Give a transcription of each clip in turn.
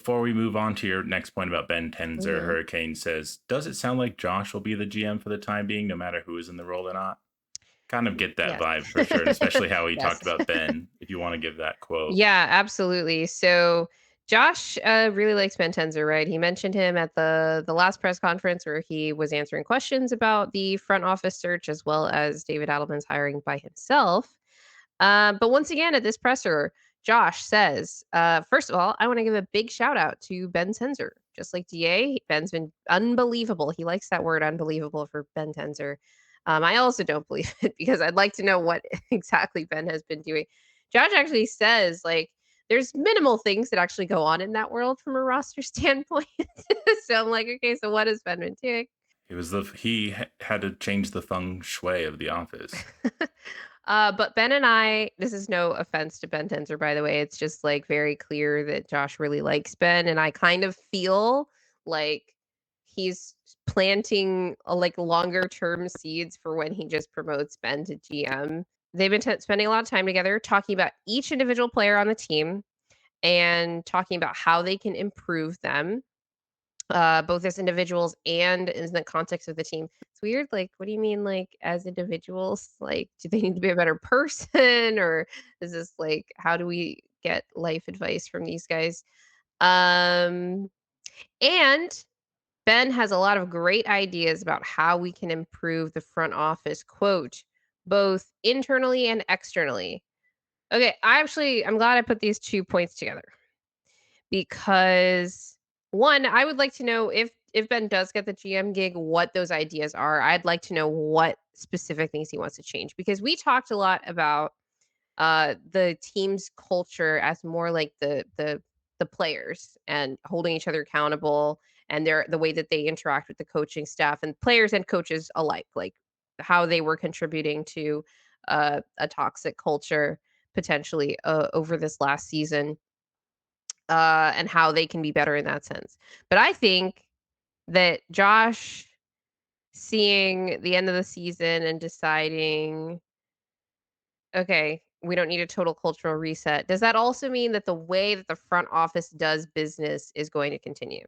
Before we move on to your next point about Ben Tenzer, Mhm. Hurricane says, does it sound like Josh will be the GM for the time being, no matter who is in the role or not? Kind of get that Yes. vibe for sure, and especially how he Yes. talked about Ben, if you want to give that quote. Yeah, absolutely. So Josh really likes Ben Tenzer, right? He mentioned him at the last press conference where he was answering questions about the front office search as well as David Adelman's hiring by himself. But once again, at this presser, Josh says, first of all, I want to give a big shout out to Ben Tenzer. Just like DA, Ben's been unbelievable. He likes that word unbelievable for Ben Tenzer. I also don't believe it because I'd like to know what exactly Ben has been doing. Josh actually says, like, there's minimal things that actually go on in that world from a roster standpoint. So I'm like, okay, so what has Ben been doing? Had to change the feng shui of the office. But Ben and I, this is no offense to Ben Tenzer, by the way. It's just like very clear that Josh really likes Ben, and I kind of feel like he's planting like longer term seeds for when he just promotes Ben to GM. They've been spending a lot of time together talking about each individual player on the team and talking about how they can improve them both as individuals and in the context of the team. It's weird, like, what do you mean, like, as individuals? Like, do they need to be a better person, or is this, like, how do we get life advice from these guys? Um, and Ben has a lot of great ideas about how we can improve the front office, quote, "both internally and externally." Okay, I'm glad I put these 2 points together because one, I would like to know if Ben does get the GM gig, what those ideas are. I'd like to know what specific things he wants to change because we talked a lot about the team's culture as more like the players and holding each other accountable and the way that they interact with the coaching staff and players and coaches alike, like how they were contributing to a toxic culture potentially over this last season and how they can be better in that sense. But I think that Josh seeing the end of the season and deciding, okay, we don't need a total cultural reset. Does that also mean that the way that the front office does business is going to continue?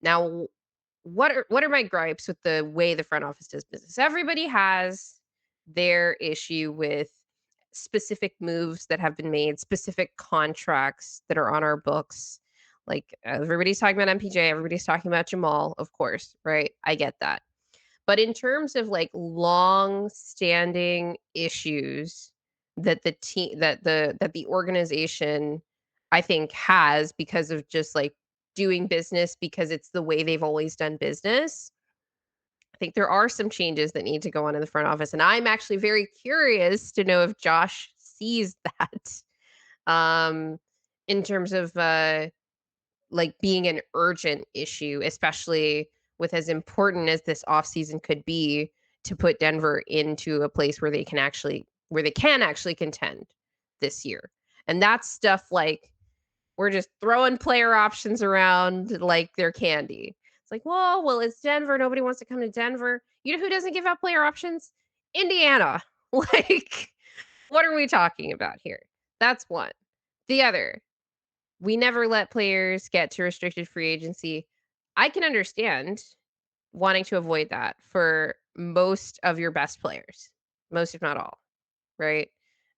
Now, what are my gripes with the way the front office does business? Everybody has their issue with specific moves that have been made, specific contracts that are on our books. Like everybody's talking about MPJ, everybody's talking about Jamal, of course, right? I get that. But in terms of like long standing issues that the team that the organization I think has because of just like doing business because it's the way they've always done business. I think there are some changes that need to go on in the front office and I'm actually very curious to know if Josh sees that um in terms of like being an urgent issue, especially with as important as this offseason could be to put Denver into a place where they can actually contend this year. And that's stuff like we're just throwing player options around like they're candy. It's like, well, it's Denver. Nobody wants to come to Denver. You know who doesn't give out player options? Indiana. Like, what are we talking about here? That's one. The other, we never let players get to restricted free agency. I can understand wanting to avoid that for most of your best players, most if not all, right?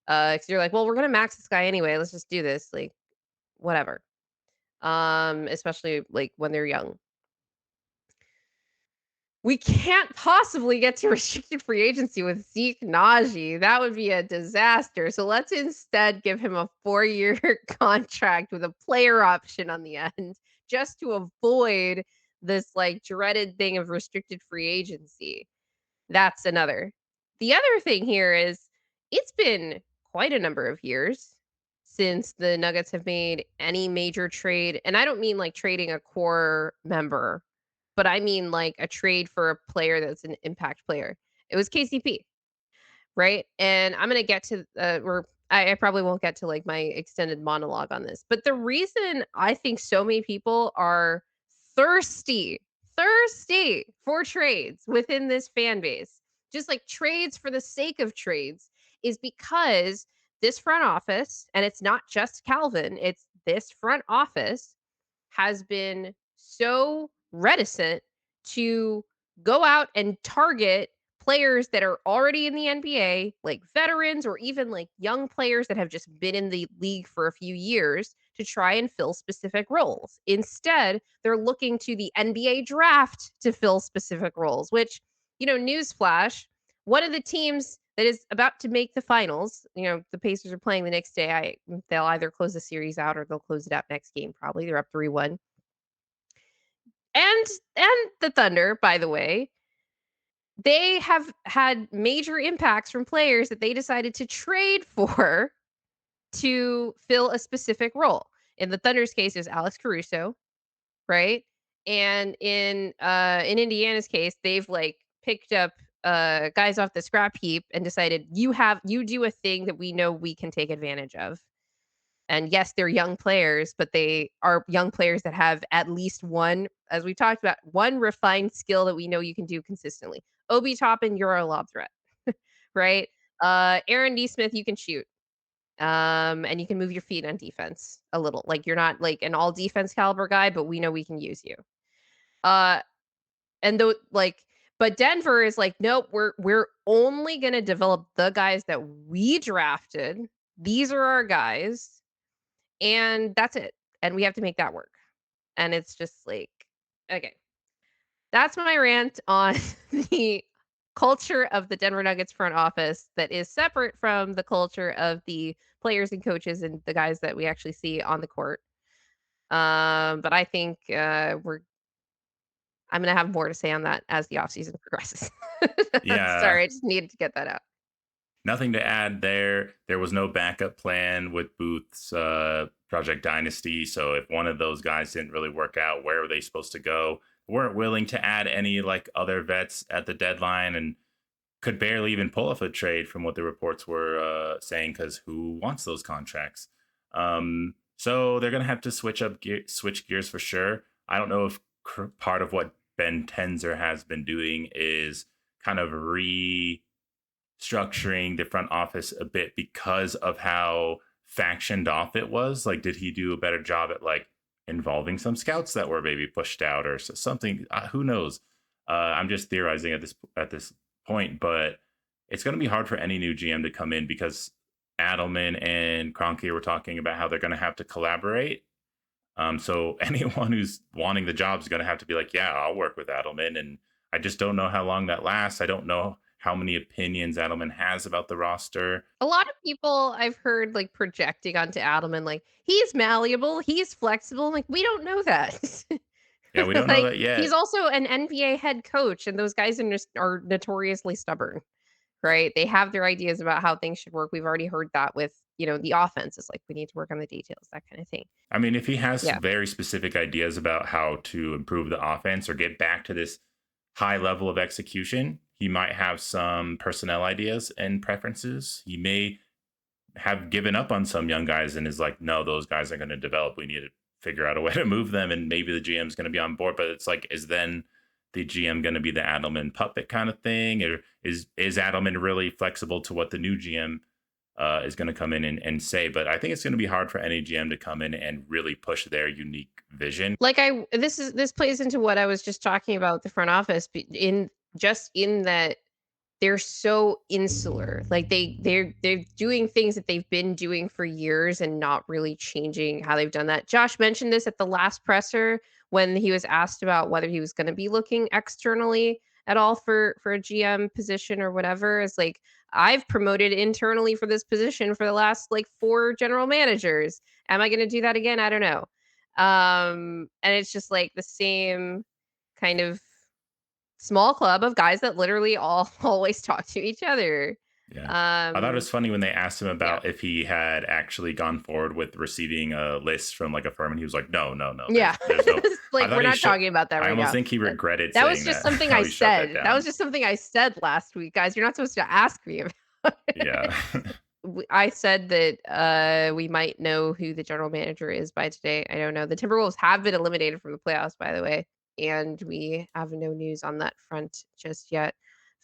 'Cause you're like, "Well, we're gonna max this guy anyway. Let's just do this." Like, whatever. Especially, like, when they're young. We can't possibly get to restricted free agency with Zeke Naji. That would be a disaster. So let's instead give him a 4-year contract with a player option on the end just to avoid this like dreaded thing of restricted free agency. That's another. The other thing here is it's been quite a number of years since the Nuggets have made any major trade. And I don't mean like trading a core member, but I mean like a trade for a player that's an impact player. It was KCP, right? And I'm gonna get to or I probably won't get to like my extended monologue on this. But the reason I think so many people are thirsty, thirsty for trades within this fan base, just like trades for the sake of trades, is because this front office, and it's not just Calvin, it's this front office has been so reticent to go out and target players that are already in the NBA, like veterans or even like young players that have just been in the league for a few years to try and fill specific roles. Instead, they're looking to the NBA draft to fill specific roles, which, newsflash, one of the teams that is about to make the finals, the Pacers are playing the next day. They'll either close the series out or they'll close it out next game probably. They're up 3-1. And and the Thunder, by the way, they have had major impacts from players that they decided to trade for to fill a specific role. In the Thunder's case, is Alex Caruso, right? And in Indiana's case, they've like picked up guys off the scrap heap and decided you do a thing that we know we can take advantage of. And yes, they're young players, but they are young players that have at least one, as we talked about, one refined skill that we know you can do consistently. Obi Toppin, you're a lob threat, right? Aaron Neesmith, you can shoot. And you can move your feet on defense a little. Like you're not like an all defense caliber guy, but we know we can use you. Uh, and though like, but Denver is like, nope, we're only gonna develop the guys that we drafted. These are our guys, and that's it. And we have to make that work. And it's just like, okay, that's my rant on the culture of the Denver Nuggets front office that is separate from the culture of the players and coaches and the guys that we actually see on the court. But I think I'm gonna have more to say on that as the offseason progresses. Yeah. Sorry, I just needed to get that out. Nothing to add there. There was no backup plan with Booth's Project Dynasty. So if one of those guys didn't really work out, where were they supposed to go? Weren't willing to add any like other vets at the deadline and could barely even pull off a trade from what the reports were saying because who wants those contracts? So they're gonna have to switch gears for sure. I don't know if part of what Ben Tenzer has been doing is kind of structuring the front office a bit because of how factioned off it was. Like, did he do a better job at like involving some scouts that were maybe pushed out or something? Who knows? I'm just theorizing at this point, but it's going to be hard for any new GM to come in because Adelman and Kroenke were talking about how they're going to have to collaborate. So anyone who's wanting the job is going to have to be like, yeah, I'll work with Adelman. And I just don't know how long that lasts. I don't know how many opinions Adelman has about the roster. A lot of people I've heard like projecting onto Adelman, like he's malleable, he's flexible. Like we don't know that. Yeah, we don't know Like that he's yet. also an NBA head coach, and those guys are notoriously stubborn, right? They have their ideas about how things should work. We've already heard that with the offense. It's like we need to work on the details, that kind of thing. I mean, if he has Yeah. very specific ideas about how to improve the offense or get back to this high level of execution, he might have some personnel ideas and preferences. He may have given up on some young guys and is like, no, those guys are going to develop. We need to figure out a way to move them. And maybe the GM is going to be on board. But it's like, is then the GM going to be the Adelman puppet kind of thing? Or is Adelman really flexible to what the new GM is going to come in and say? But I think it's going to be hard for any GM to come in and really push their unique vision. Like this plays into what I was just talking about with the front office in that they're so insular. Like they're doing things that they've been doing for years and not really changing how they've done that. Josh mentioned this at the last presser when he was asked about whether he was going to be looking externally at all for a GM position or whatever. It's like I've promoted internally for this position for the last like 4 general managers. Am I going to do that again? I don't know. And it's just like the same kind of small club of guys that literally all always talk to each other. Yeah. I thought it Um, was funny when they asked him yeah. about if he had actually gone forward with receiving a list from like a firm, and he was like, "No, no, no. Yeah. There's no." It's I like, thought we're he not should. talking about that I right almost now. think he That regretted that was saying just that. something How I he shut that said. That was down. just something I said last week, guys. You're not supposed to ask me about Yeah. it. I said that we might know who the general manager is by today. I don't know. The Timberwolves have been eliminated from the playoffs, by the way, and we have no news on that front just yet.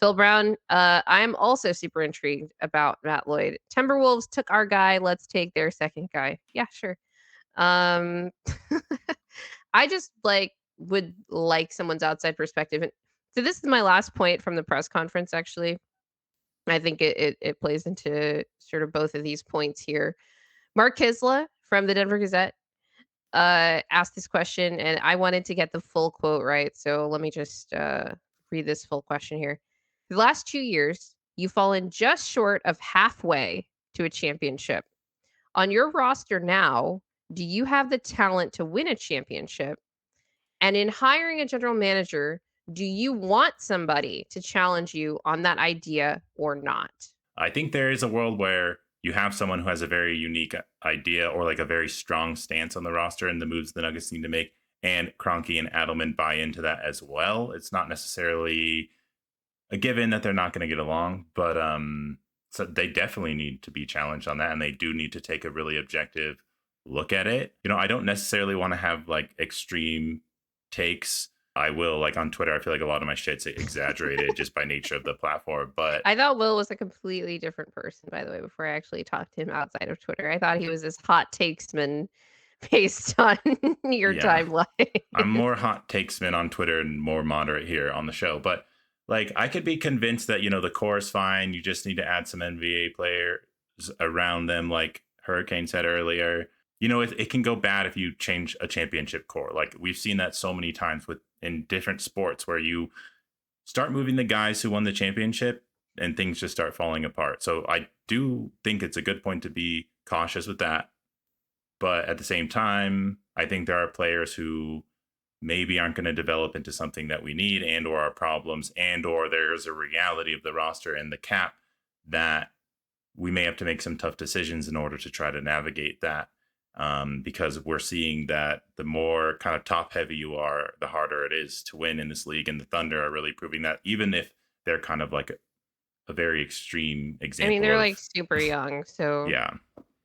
Phil Brown, I'm also super intrigued about Matt Lloyd. Timberwolves took our guy. Let's take their second guy. Yeah, sure. Um, I just, like, would like someone's outside perspective, and so this is my last point from the press conference, actually. I think it plays into sort of both of these points here. Mark Kisla from the Denver Gazette, asked this question, and I wanted to get the full quote right, so let me just, read this full question here. "The last 2 years, you've fallen just short of halfway to a championship. On your roster now, do you have the talent to win a championship? And in hiring a general manager, do you want somebody to challenge you on that idea or not?" I think there is a world where you have someone who has a very unique idea or like a very strong stance on the roster and the moves the Nuggets need to make, and Kroenke and Adelman buy into that as well. It's not necessarily a given that they're not going to get along, but so they definitely need to be challenged on that, and they do need to take a really objective look at it. I don't necessarily want to have like extreme takes. I will, like, on Twitter, I feel like a lot of my shit's exaggerated just by nature of the platform, but I thought Will was a completely different person, by the way, before I actually talked to him outside of Twitter. I thought he was this hot takesman based on your yeah, timeline. I'm more hot takesman on Twitter and more moderate here on the show. But like, I could be convinced that the core is fine. You just need to add some NBA players around them, like Hurricane said earlier. It can go bad if you change a championship core. Like, we've seen that so many times with in different sports where you start moving the guys who won the championship and things just start falling apart. So I do think it's a good point to be cautious with that. But at the same time, I think there are players who maybe aren't going to develop into something that we need, and or our problems, and or there's a reality of the roster and the cap that we may have to make some tough decisions in order to try to navigate that. Because we're seeing that the more kind of top heavy you are, the harder it is to win in this league. And the Thunder are really proving that, even if they're kind of like a very extreme I mean, example they're, of, like, super young, so yeah,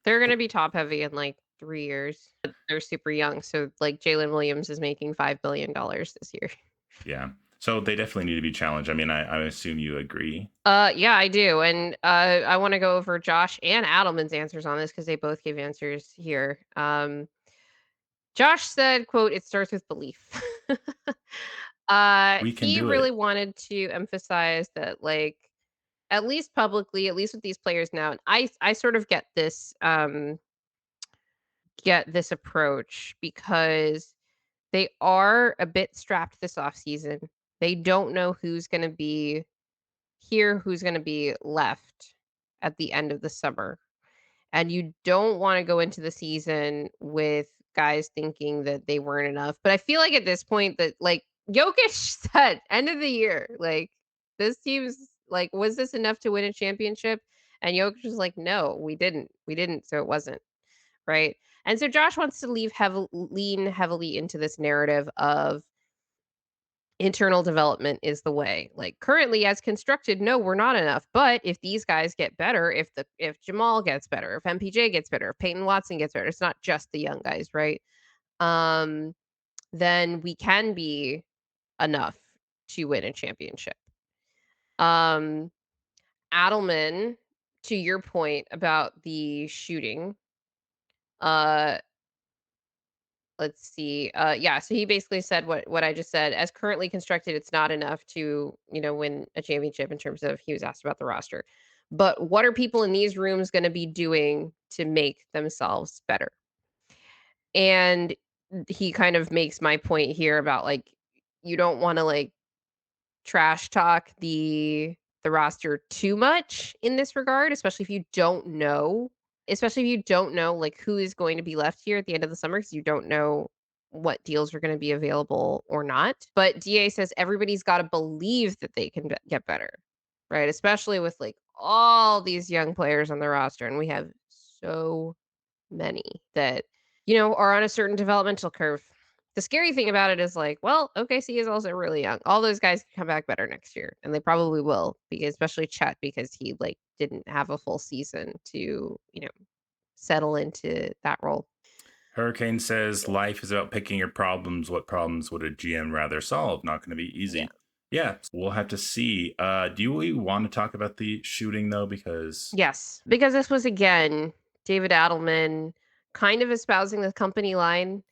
they're gonna be top heavy in, like, 3 years. But they're super young, so, like, Jalen Williams is making $5 billion this year. yeah. So they definitely need to be challenged. I mean, I assume you agree. Yeah, I do, and, I wanna go over Josh and Adelman's answers on this because they both gave answers here. Josh said, quote, "It starts with belief." We can He do really it. wanted to emphasize that, like, at least publicly, at least with these players now, and I sort of get this approach because they are a bit strapped this offseason. They don't know who's gonna be here, who's gonna be left at the end of the summer. And you don't wanna go into the season with guys thinking that they weren't enough. But I feel like at this point that, like, Jokic said, "End of the year, like, this team's like, was this enough to win a championship?" And Jokic was like, "No, we didn't. We didn't, so it wasn't." Right? And so Josh wants to lean heavily into this narrative of internal development is the way. Like, currently as constructed, no, we're not enough. But if these guys get better, if Jamal gets better, if MPJ gets better, if Peyton Watson gets better, it's not just the young guys, right? Um, then we can be enough to win a championship. Um, Adelman, to your point about the shooting, uh, let's see. Yeah, so he basically said what I just said. As currently constructed, it's not enough to, win a championship in terms of he was asked about the roster. But what are people in these rooms going to be doing to make themselves better? And he kind of makes my point here about, like, you don't want to, like, trash talk the roster too much in this regard, especially if you don't know, like, who is going to be left here at the end of the summer because you don't know what deals are gonna be available or not. But DA says everybody's gotta believe that they can get better, right? Especially with, like, all these young players on the roster, and we have so many that, are on a certain developmental curve. The scary thing about it is, like, well, OKC is also really young. All those guys can come back better next year, and they probably will, because especially Chet, because he, like, didn't have a full season to, settle into that role. Hurricane says life is about picking your problems. What problems would a GM rather solve? Not going to be Yeah. easy. Yeah, we'll have to see. Do we want to talk about the shooting though? Because Yes, because this was, again, David Adelman kind of espousing the company line.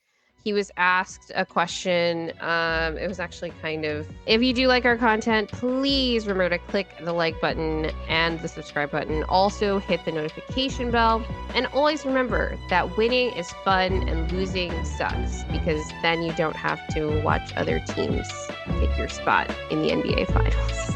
he was asked a question. It was actually kind of, if you do like our content, please remember to click the like button and the subscribe button. Also hit the notification bell. And always remember that winning is fun and losing sucks, because then you don't have to watch other teams take your spot in the NBA Finals.